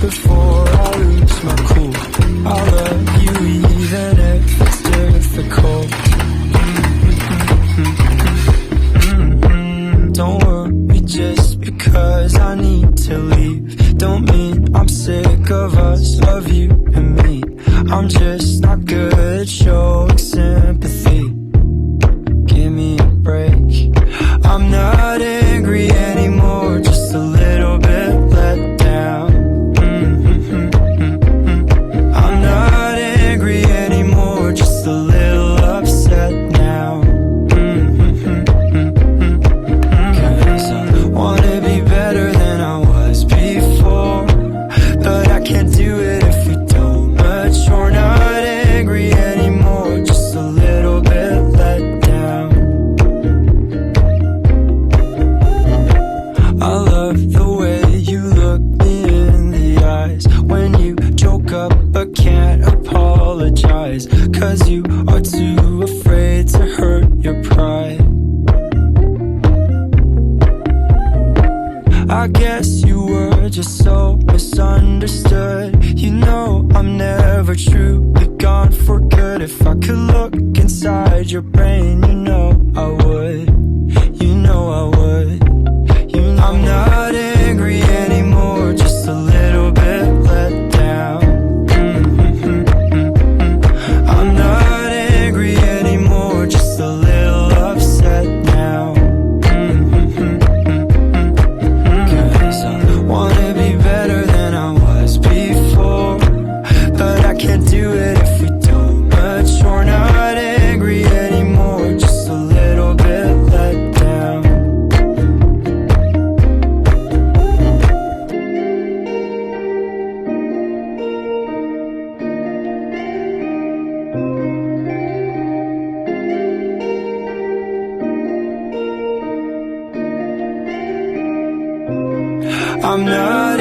Before I lose my cool, I love you even if it's difficult. Don't worry, just because I need to leave don't mean I'm sick of us, of you and me. I'm just not good at showing sympathy. Give me a break. I'm not angry anymore, just a little bit let down. Just a little upset now. Cause I wanna be better than I was before, but I can't do it if we don't mature. Not angry anymore, just a little bit let down. I love the way you look me in the eyes when you joke up but can't apologize, cause you are too afraid to hurt your pride. I guess you were just so misunderstood. You know I'm never truly gone for good. If I could look inside your brain, you know I would. You know I would. I'm not angry anymore, just a little bit let down. I'm not angry anymore, just a little upset now. Cause I wanna be better than I was before, but I can't do it if we don't mature. Not angry anymore, just a little bit let down. I'm not